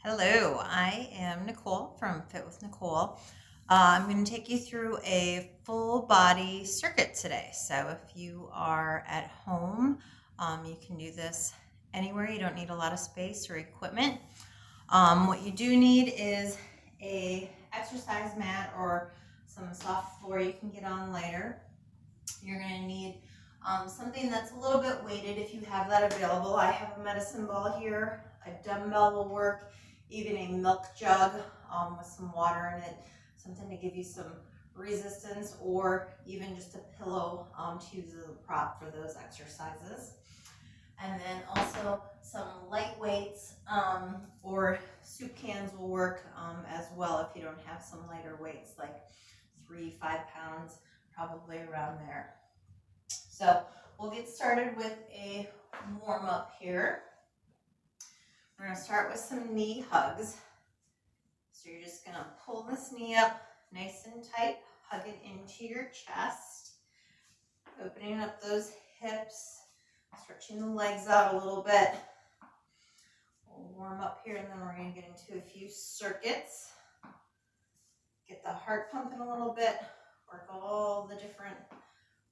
Hello, I am Nicole from Fit with Nicole. I'm going to take you through a full body circuit today. So, if you are at home, you can do this anywhere. You don't need a lot of space or equipment. What you do need is a exercise mat or some soft floor you can get on later. You're going to need something that's a little bit weighted if you have that available. I have a medicine ball here, a dumbbell will work, even a milk jug with some water in it, something to give you some resistance, or even just a pillow to use as a prop for those exercises. And then also some light weights or soup cans will work as well if you don't have some lighter weights like 3-5 pounds, probably around there. So we'll get started with a warm up here. We're going to start with some knee hugs. So you're just going to pull this knee up nice and tight, hug it into your chest, opening up those hips, stretching the legs out a little bit. We'll warm up here and then we're going to get into a few circuits. Get the heart pumping a little bit, work all the different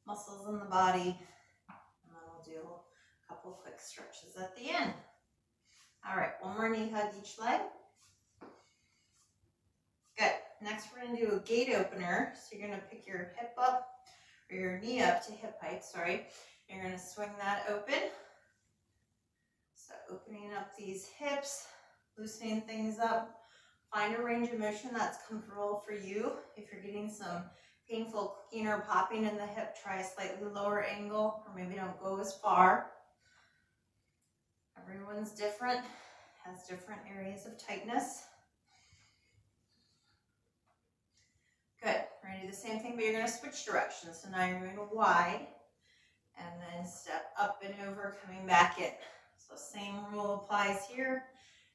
muscles in the body, and then we'll do a couple quick stretches at the end. All right, one more knee hug each leg. Good. Next, we're going to do a gate opener. So you're going to pick your hip up, or your knee up to hip height, sorry. You're going to swing that open. So opening up these hips, loosening things up. Find a range of motion that's comfortable for you. If you're getting some painful clicking or popping in the hip, try a slightly lower angle, or maybe don't go as far. Everyone's different, has different areas of tightness. Good. We're going to do the same thing, but you're going to switch directions. So now you're going wide, and then step up and over, coming back in. So same rule applies here.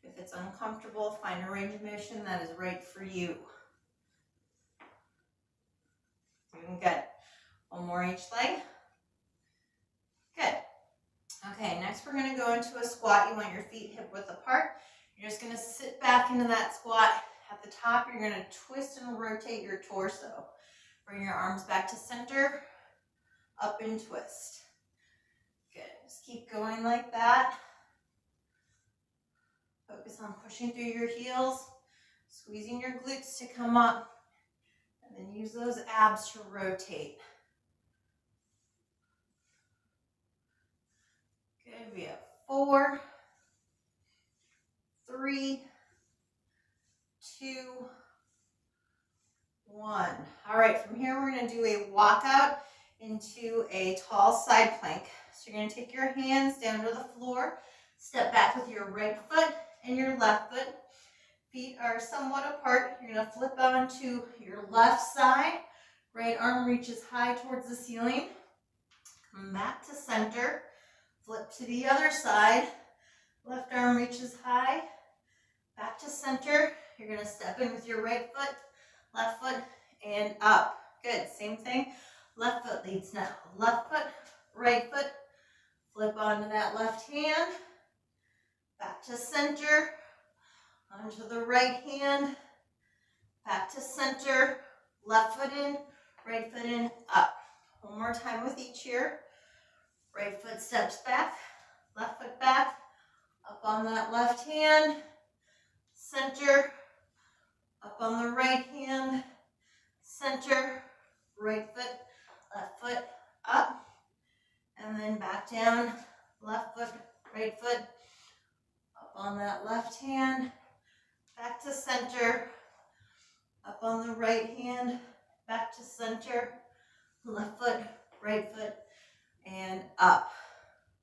If it's uncomfortable, find a range of motion that is right for you. Doing good. One more each leg. Good. Okay, next we're going to go into a squat. You want your feet hip width apart. You're just going to sit back into that squat. At the top, you're going to twist and rotate your torso. Bring your arms back to center, up and twist. Good. Just keep going like that. Focus on pushing through your heels, squeezing your glutes to come up, and then use those abs to rotate. Good. We have 4, 3, 2, 1. All right, from here we're going to do a walkout into a tall side plank. So you're going to take your hands down to the floor, step back with your right foot and your left foot. Feet are somewhat apart. You're going to flip onto your left side. Right arm reaches high towards the ceiling. Come back to center. Flip to the other side. Left arm reaches high. Back to center. You're going to step in with your right foot, left foot, and up. Good. Same thing. Left foot leads now. Left foot, right foot. Flip onto that left hand. Back to center. Onto the right hand. Back to center. Left foot in, right foot in, up. One more time with each here. Right foot steps back, left foot back, up on that left hand, center, up on the right hand, center, right foot, left foot, up, and then back down, left foot, right foot, up on that left hand, back to center, up on the right hand, back to center, left foot, right foot, and up.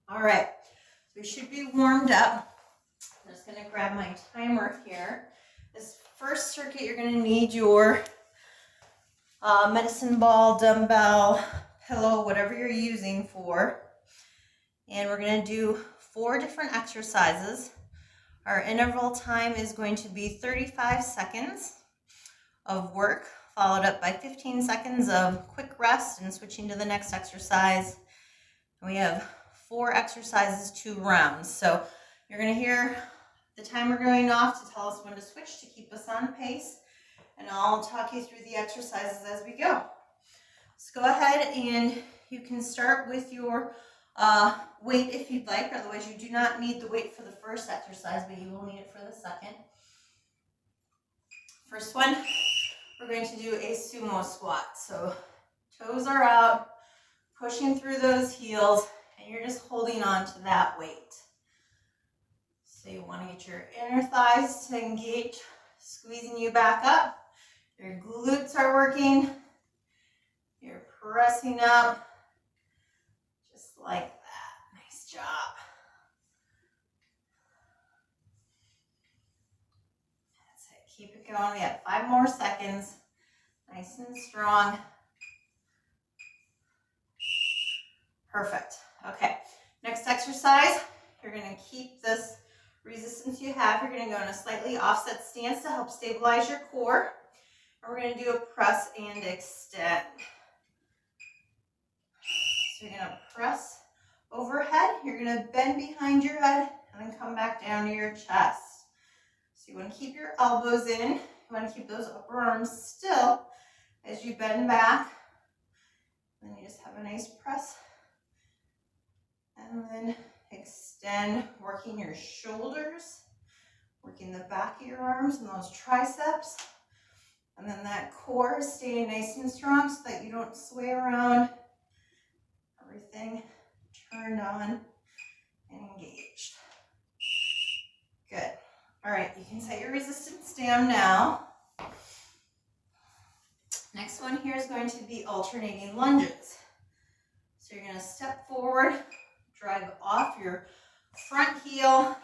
All right, so we should be warmed up. I'm just going to grab my timer here. This first circuit, you're going to need your medicine ball, dumbbell, pillow, whatever you're using for. And we're going to do 4 different exercises. Our interval time is going to be 35 seconds of work, followed up by 15 seconds of quick rest and switching to the next exercise. We have 4 exercises, 2 rounds. So you're going to hear the timer going off to tell us when to switch to keep us on pace, and I'll talk you through the exercises as we go. So go ahead and you can start with your weight if you'd like. Otherwise, you do not need the weight for the first exercise, but you will need it for the second. First one, we're going to do a sumo squat. So toes are out, pushing through those heels, and you're just holding on to that weight. So you want to get your inner thighs to engage, squeezing you back up. Your glutes are working. You're pressing up, just like that. Nice job. That's it. Keep it going. We have 5 more seconds. Nice and strong. Perfect. Okay. Next exercise, you're going to keep this resistance you have. You're going to go in a slightly offset stance to help stabilize your core. And we're going to do a press and extend. So you're going to press overhead. You're going to bend behind your head and then come back down to your chest. So you want to keep your elbows in. You want to keep those upper arms still as you bend back. And then you just have a nice press. And then extend, working your shoulders, working the back of your arms and those triceps. And then that core is staying nice and strong so that you don't sway around. Everything turned on and engaged. Good. All right, you can set your resistance down now. Next one here is going to be alternating lunges. So you're going to step forward, drive off your front heel,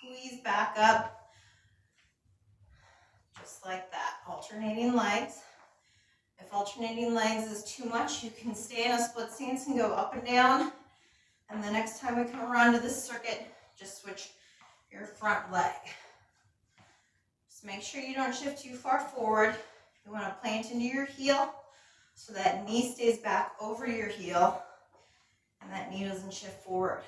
squeeze back up, just like that. Alternating legs. If alternating legs is too much, you can stay in a split stance and go up and down. And the next time we come around to this circuit, just switch your front leg. Just make sure you don't shift too far forward. You want to plant into your heel so that knee stays back over your heel and that knee doesn't shift forward.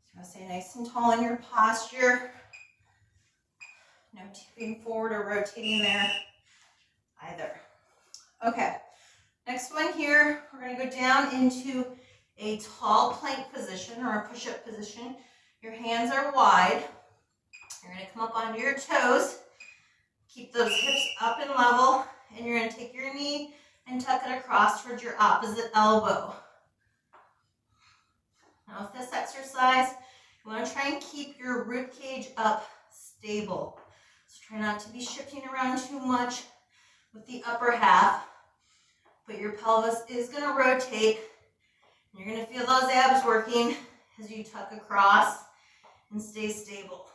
So you want to stay nice and tall in your posture. No tipping forward or rotating there either. Okay, next one here, we're going to go down into a tall plank position or a push-up position. Your hands are wide. You're going to come up onto your toes. Keep those hips up and level, and you're going to take your knee and tuck it across towards your opposite elbow. Now with this exercise, you want to try and keep your rib cage up stable. So try not to be shifting around too much with the upper half, but your pelvis is going to rotate. And you're going to feel those abs working as you tuck across and stay stable.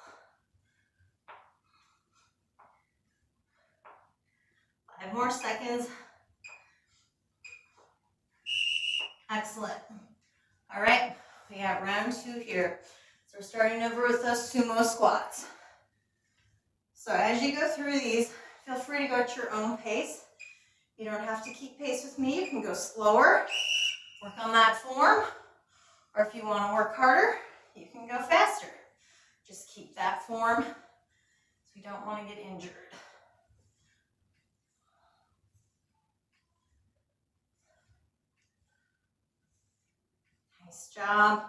5 more seconds. Excellent. All right, we got round 2 here. So we're starting over with those sumo squats. So as you go through these, feel free to go at your own pace. You don't have to keep pace with me. You can go slower, work on that form, or if you want to work harder, you can go faster. Just keep that form so we don't want to get injured. Nice job.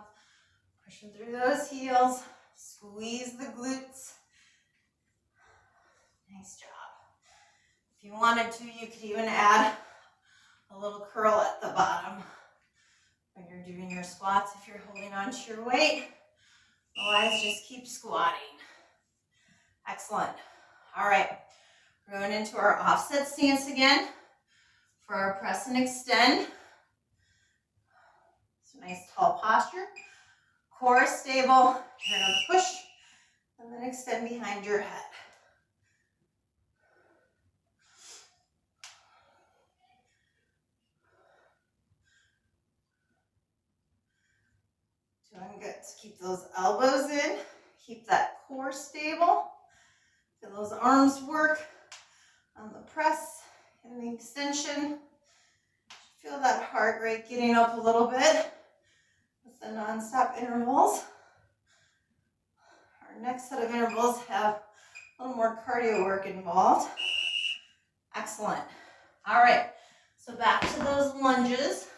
Pushing through those heels. Squeeze the glutes. Nice job. If you wanted to, you could even add a little curl at the bottom when you're doing your squats if you're holding on to your weight. Otherwise, just keep squatting. Excellent. All right. We're going into our offset stance again for our press and extend. So nice tall posture. Core is stable. You're going to push and then extend behind your head. Doing good. So keep those elbows in. Keep that core stable. Feel those arms work on the press and the extension. Feel that heart rate getting up a little bit with the non-stop intervals. Our Our next set of intervals have a little more cardio work involved. Excellent. All right, so back to those lunges.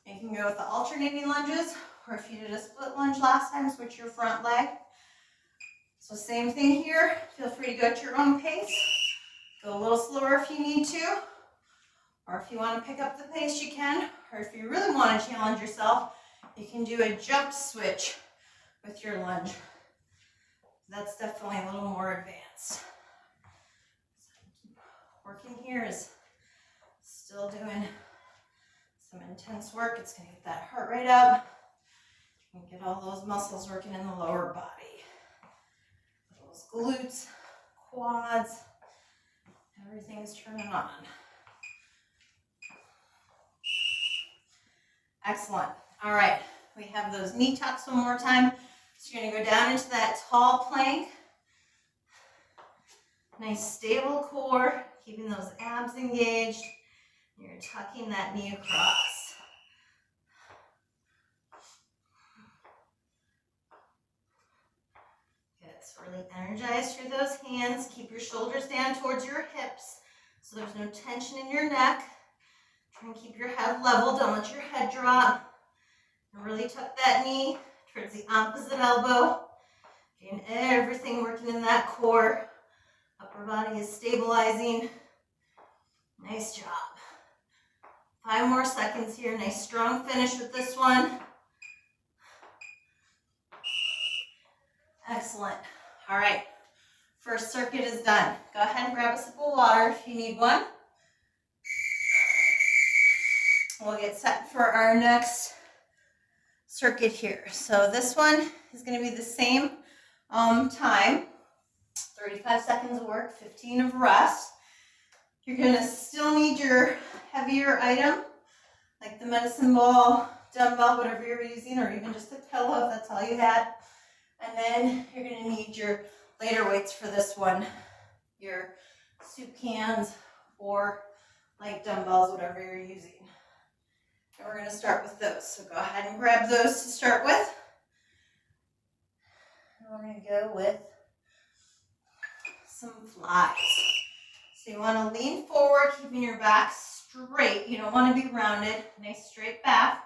You can go with the alternating lunges, or if you did a split lunge last time, switch your front leg. So same thing here. Feel free to go at your own pace. Go a little slower if you need to, or if you want to pick up the pace, you can. Or if you really want to challenge yourself, you can do a jump switch with your lunge. That's definitely a little more advanced. Working here is still doing some intense work. It's going to get that heart rate up and get all those muscles working in the lower body. Those glutes, quads, everything's turning on. Excellent. All right, we have those knee tucks one more time. So you're going to go down into that tall plank. Nice stable core, keeping those abs engaged. You're tucking that knee across. Good, so really energize through those hands. Keep your shoulders down towards your hips so there's no tension in your neck. Try and keep your head level, don't let your head drop. And really tuck that knee towards the opposite elbow. Getting everything working in that core. Upper body is stabilizing. Nice job. 5 more seconds here. Nice strong finish with this one. Excellent. All right. First circuit is done. Go ahead and grab a sip of water if you need one. We'll get set for our next circuit here. So this one is going to be the same time. 35 seconds of work, 15 of rest. You're going to still need your heavier item, like the medicine ball, dumbbell, whatever you're using, or even just a pillow if that's all you had. And then you're going to need your lighter weights for this one, your soup cans or light dumbbells, whatever you're using. And we're going to start with those. So go ahead and grab those to start with. And we're going to go with some flies. So you want to lean forward, keeping your back straight. You don't want to be rounded. Nice straight back.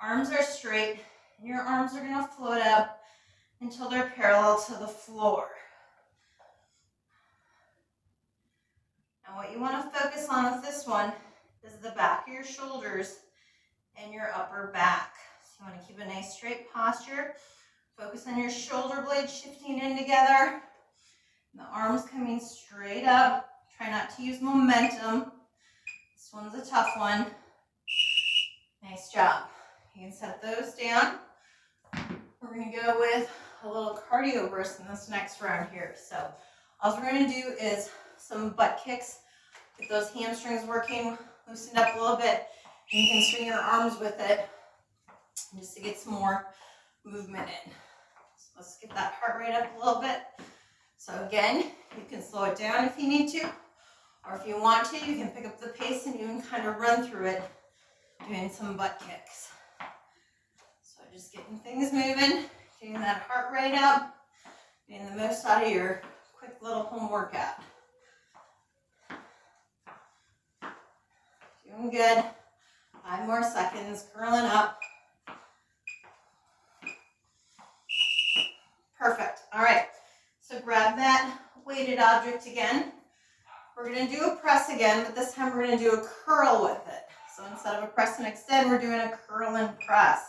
Arms are straight, and your arms are going to float up until they're parallel to the floor. Now what you want to focus on with this one is the back of your shoulders and your upper back. So you want to keep a nice straight posture. Focus on your shoulder blades shifting in together. The arms coming straight up. Try not to use momentum. This one's a tough one. Nice job. You can set those down. We're going to go with a little cardio burst in this next round here. So all we're going to do is some butt kicks. Get those hamstrings working, loosened up a little bit. And you can swing your arms with it just to get some more movement in. So let's get that heart rate up a little bit. So again, you can slow it down if you need to, or if you want to, you can pick up the pace and you can kind of run through it doing some butt kicks. So just getting things moving, getting that heart rate up, getting the most out of your quick little home workout. Doing good. 5 more seconds, curling up. Perfect. All right. So grab that weighted object again. We're going to do a press again, but this time we're going to do a curl with it. So instead of a press and extend, we're doing a curl and press.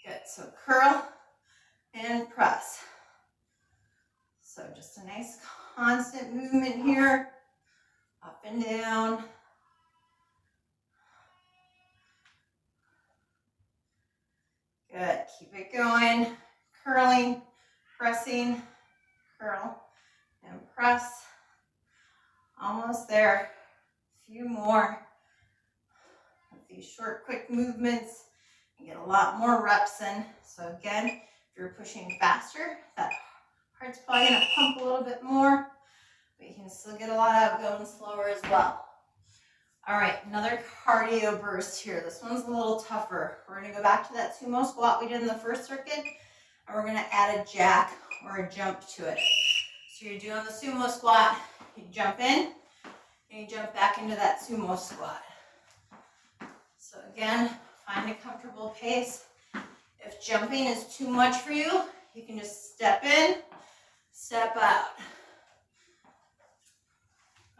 Good. So curl and press. So just a nice constant movement here, up and down. Good. Keep it going. Curling, pressing, curl, and press. Almost there. A few more. With these short, quick movements, you get a lot more reps in. So again, if you're pushing faster, that heart's probably going to pump a little bit more, but you can still get a lot out going slower as well. All right, another cardio burst here. This one's a little tougher. We're gonna go back to that sumo squat we did in the first circuit, and we're gonna add a jack or a jump to it. So you're doing the sumo squat, you jump in, and you jump back into that sumo squat. So again, find a comfortable pace. If jumping is too much for you, you can just step in, step out.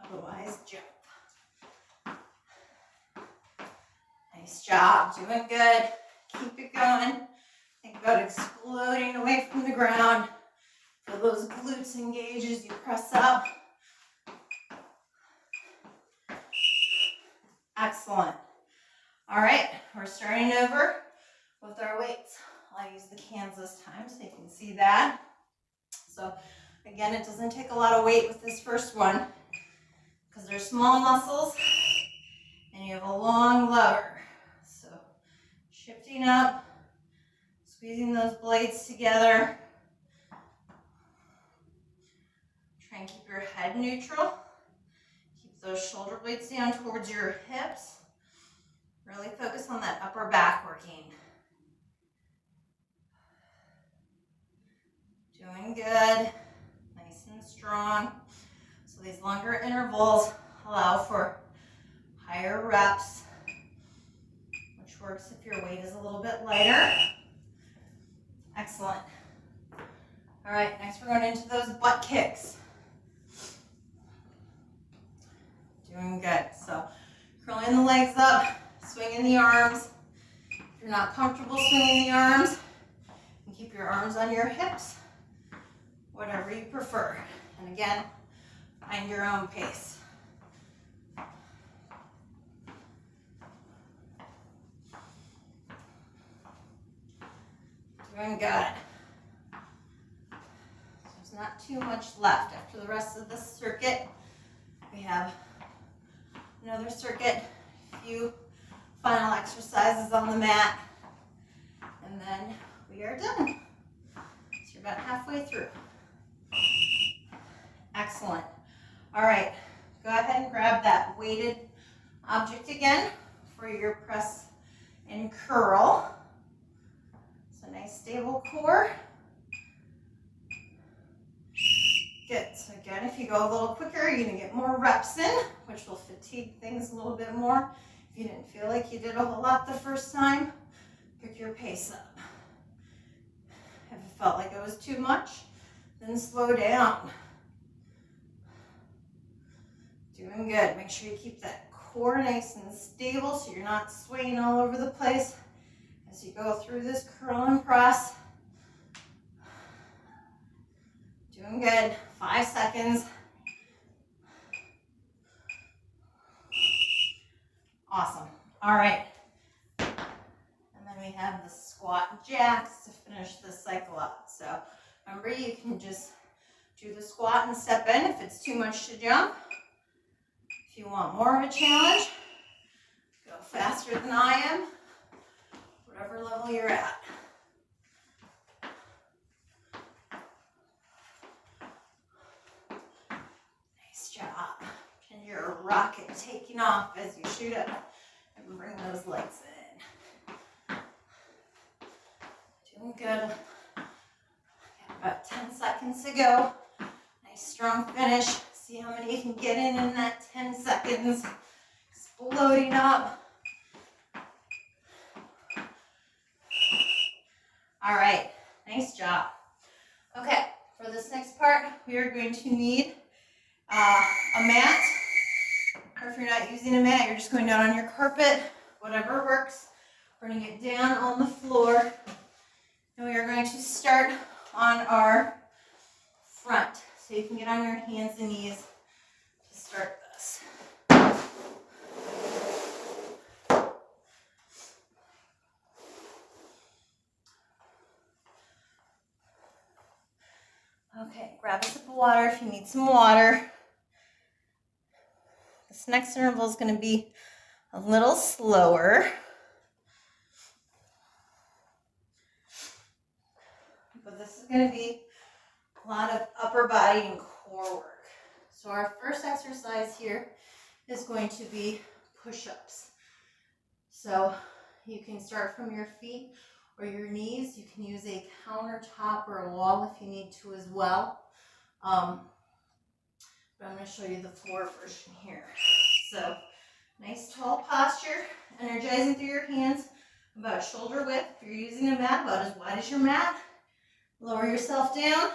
Otherwise, jump. Nice job, doing good. Keep it going. Think about exploding away from the ground. Feel those glutes engage as you press up. Excellent. All right, we're starting over with our weights. I'll use the cans this time so you can see that. So again, it doesn't take a lot of weight with this first one because they're small muscles and you have a long lever. So shifting up, squeezing those blades together. Try and keep your head neutral. Keep those shoulder blades down towards your hips. Really focus on that upper back working. Doing good, nice and strong. So these longer intervals allow for higher reps, which works if your weight is a little bit lighter. Excellent. All right, next we're going into those butt kicks. Doing good. So curling the legs up, swinging the arms. If you're not comfortable swinging the arms, you can keep your arms on your hips, whatever you prefer. And again, find your own pace. Doing good. There's not too much left. After the rest of this circuit, we have another circuit, a few final exercises on the mat, and then we are done. So you're about halfway through. Excellent. All right, go ahead and grab that weighted object again for your press and curl. So nice stable core. Good. So again, if you go a little quicker, you're gonna get more reps in, which will fatigue things a little bit more. If you didn't feel like you did a whole lot the first time, pick your pace up. If it felt like it was too much, then slow down. Doing good. Make sure you keep that core nice and stable so you're not swaying all over the place as you go through this curl and press. Doing good. 5 seconds. Awesome. All right. And then we have the squat jacks to finish this cycle up. So remember, you can just do the squat and step in if it's too much to jump. If you want more of a challenge, go faster than I am, whatever level you're at. Nice job. And you're a rocket taking off as you shoot up and bring those legs in. Doing good. Got about 10 seconds to go. Nice strong finish. See how many you can get in that 10 seconds. Exploding up. All right, nice job. Okay, for this next part, we are going to need a mat. Or if you're not using a mat, you're just going down on your carpet, whatever works. We're going to get down on the floor. And we are going to start on our front. So you can get on your hands and knees to start this. Okay, grab a sip of water if you need some water. This next interval is going to be a little slower. But this is going to be a lot of upper body and core work. So our first exercise here is going to be push-ups. So you can start from your feet or your knees. You can use a countertop or a wall if you need to as well. But I'm going to show you the floor version here. So nice tall posture, energizing through your hands about shoulder width. If you're using a mat, about as wide as your mat. Lower yourself down,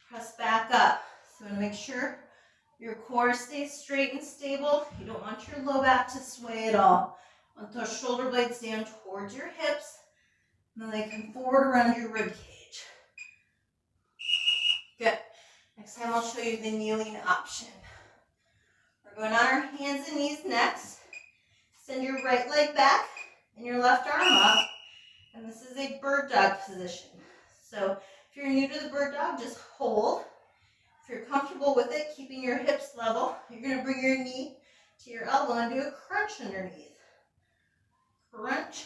press back up. So you want to make sure your core stays straight and stable. You don't want your low back to sway at all. You want those shoulder blades down towards your hips, and then they come forward around your rib cage. Good. Next time I'll show you the kneeling option. We're going on our hands and knees next. Send your right leg back and your left arm up. And this is a bird dog position. So if you're new to the bird dog, just hold. If you're comfortable with it, keeping your hips level, you're going to bring your knee to your elbow and do a crunch underneath. Crunch.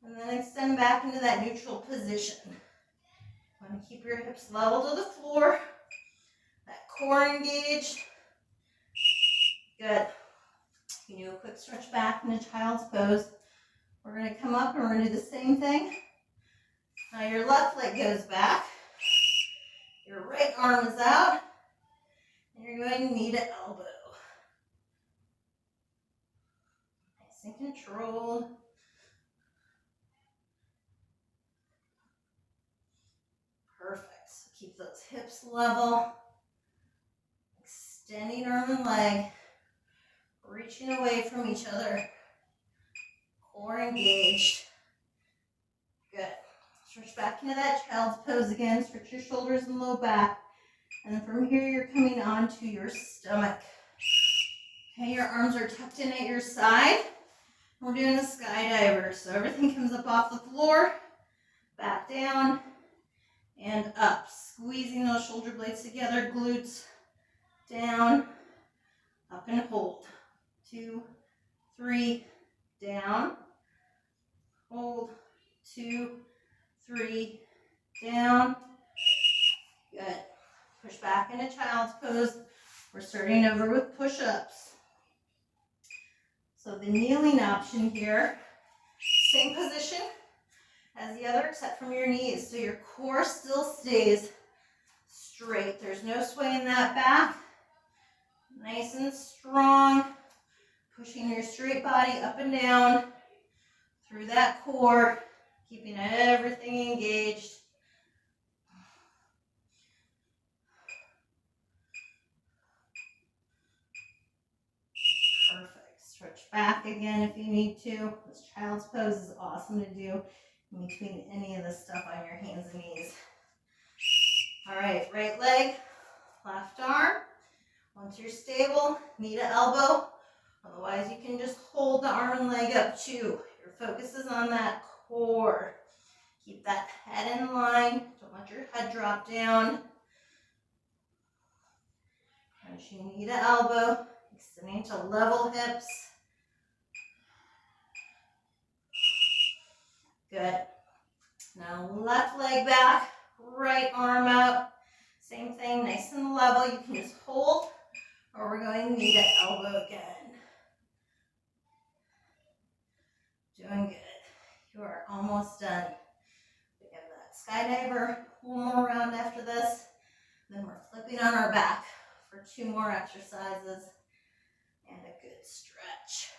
And then extend back into that neutral position. You want to keep your hips level to the floor. That core engaged. Good. You can do a quick stretch back into child's pose. We're going to come up and we're going to do the same thing. Now your left leg goes back. Your right arm is out. And you're going knee to elbow. Nice and controlled. Perfect. So keep those hips level. Extending arm and leg. Reaching away from each other. Core engaged. Good. Stretch back into that child's pose again. Stretch your shoulders and low back. And then from here, you're coming onto your stomach. Okay, your arms are tucked in at your side. We're doing a skydiver. So everything comes up off the floor, back down, and up. Squeezing those shoulder blades together, glutes down, up and hold. 2, 3, down, hold, 2, 3, down. Good. Push back into child's pose. We're starting over with push-ups. So the kneeling option here, same position as the other except from your knees. So your core still stays straight. There's no sway in that back. Nice and strong. Pushing your straight body up and down through that core, keeping everything engaged. Perfect. Stretch back again if you need to. This child's pose is awesome to do in between any of the stuff on your hands and knees. All right, right leg, left arm. Once you're stable, knee to elbow. Otherwise, you can just hold the arm and leg up too. Your focus is on that core. Keep that head in line. Don't let your head drop down. Crunch your knee to elbow. Extending to level hips. Good. Now left leg back, right arm out. Same thing, nice and level. You can just hold, or we're going knee to elbow again. Doing good. You are almost done. We have that skydiver, one more round after this. Then we're flipping on our back for 2 more exercises and a good stretch.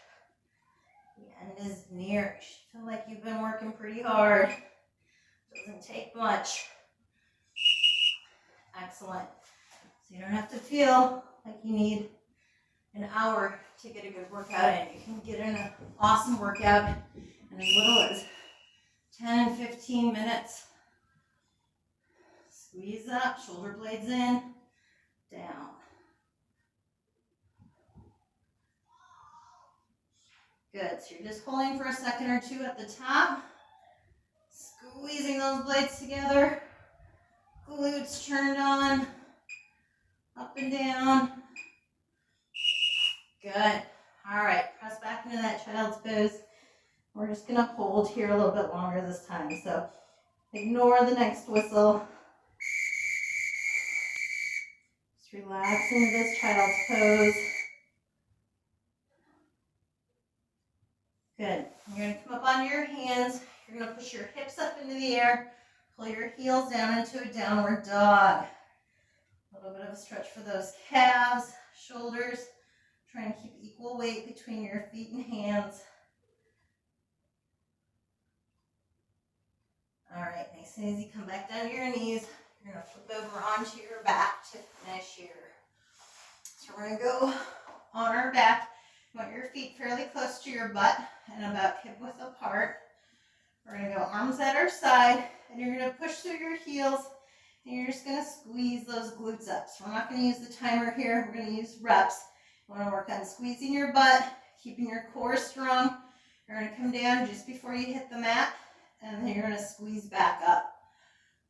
The end is near. You should feel like you've been working pretty hard. Doesn't take much. Excellent. So you don't have to feel like you need an hour to get a good workout in. You can get in an awesome workout in as little as 10 and 15 minutes. Squeeze up, shoulder blades in, down. Good, so you're just holding for a second or two at the top. Squeezing those blades together. Glutes turned on. Up and down. Good. All right, press back into that child's pose. We're just going to hold here a little bit longer this time. So ignore the next whistle. Just relax into this child's pose. Good. You're going to come up onto your hands. You're going to push your hips up into the air. Pull your heels down into a downward dog. A little bit of a stretch for those calves, shoulders. Trying to keep equal weight between your feet and hands. All right, nice and easy. Come back down to your knees. You're going to flip over onto your back to finish here. So we're going to go on our back. You want your feet fairly close to your butt and about hip width apart. We're going to go arms at our side, and you're going to push through your heels, and you're just going to squeeze those glutes up. So we're not going to use the timer here. We're going to use reps. You want to work on squeezing your butt, keeping your core strong. You're going to come down just before you hit the mat, and then you're going to squeeze back up.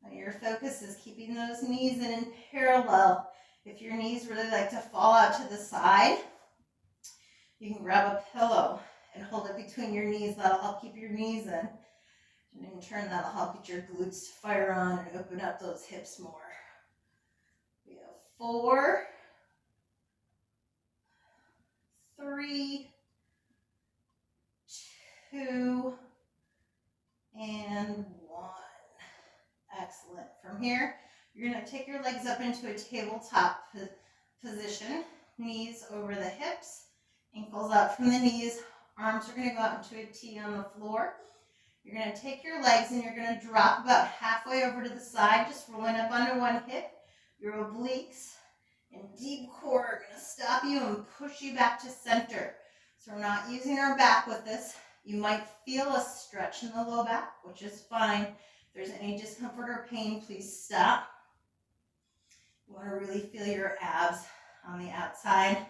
Now your focus is keeping those knees in parallel. If your knees really like to fall out to the side, you can grab a pillow and hold it between your knees. That'll help keep your knees in. And in turn, that'll help get your glutes to fire on and open up those hips more. We have 4, 3, 2, and 1. Excellent. From here, you're going to take your legs up into a tabletop position. Knees over the hips, ankles out from the knees. Arms are going to go out into a T on the floor. You're going to take your legs and you're going to drop about halfway over to the side, just rolling up onto one hip. Your obliques and deep core are going to stop you and push you back to center. So we're not using our back with this. You might feel a stretch in the low back, which is fine. If there's any discomfort or pain, please stop. You want to really feel your abs on the outside,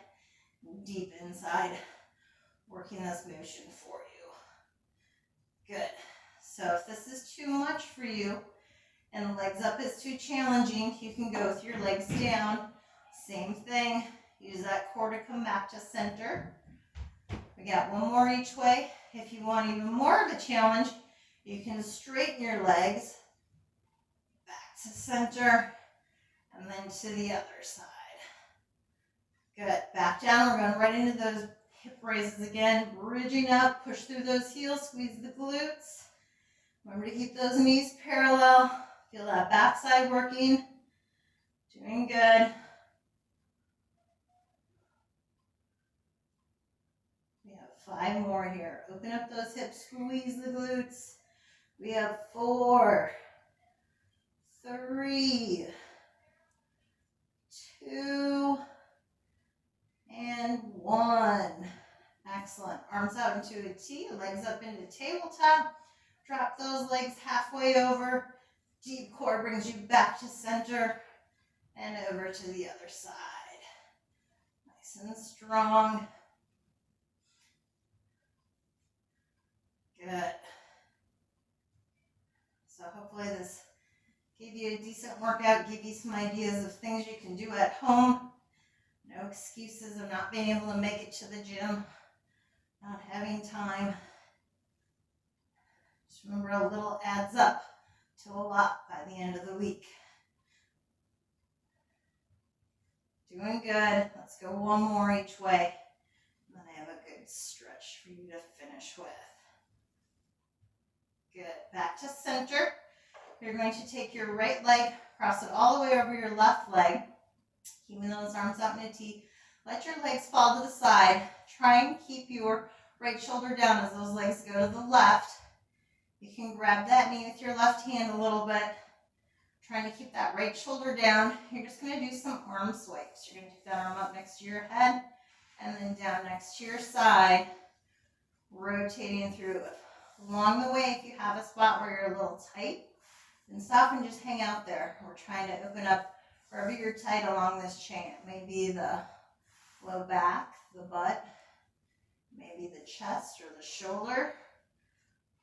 deep inside, working this motion for you. Good. So if this is too much for you and legs up is too challenging, you can go with your legs down. Same thing. Use that core to come back to center. We got one more each way. If you want even more of a challenge, you can straighten your legs back to center and then to the other side. Good. Back down. We're going right into those hip raises again. Bridging up. Push through those heels. Squeeze the glutes. Remember to keep those knees parallel. Feel that backside working. Doing good. We have 5 more here. Open up those hips. Squeeze the glutes. We have 4, 3, 2, and 1. Excellent. Arms out into a T, legs up into tabletop. Drop those legs halfway over. Deep core brings you back to center and over to the other side. Nice and strong. Good. So hopefully this gave you a decent workout, gave you some ideas of things you can do at home. No excuses of not being able to make it to the gym, not having time. Just remember, a little adds up to a lot by the end of the week. Doing good. Let's go one more each way. And then I have a good stretch for you to finish with. Good. Back to center. You're going to take your right leg, cross it all the way over your left leg, keeping those arms out in a T. Let your legs fall to the side. Try and keep your right shoulder down as those legs go to the left. You can grab that knee with your left hand a little bit, trying to keep that right shoulder down. You're just going to do some arm swipes. You're going to take that arm up next to your head and then down next to your side, rotating through it. Along the way, if you have a spot where you're a little tight, then stop and just hang out there. We're trying to open up wherever you're tight along this chain. It may be the low back, the butt, maybe the chest or the shoulder.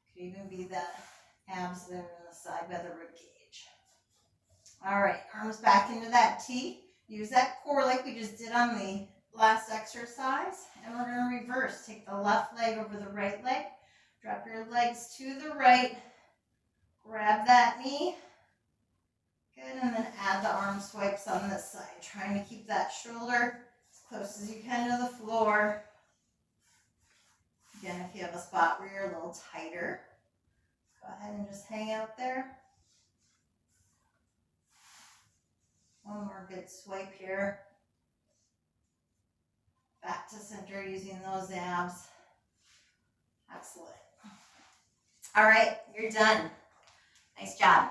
It could even be the abs there on the side by the rib cage. All right, arms back into that T. Use that core like we just did on the last exercise. And we're going to reverse. Take the left leg over the right leg. Drop your legs to the right. Grab that knee. Good, and then add the arm swipes on this side. Trying to keep that shoulder as close as you can to the floor. Again, if you have a spot where you're a little tighter, go ahead and just hang out there. One more good swipe here. Back to center using those abs. Excellent. All right, you're done. Nice job.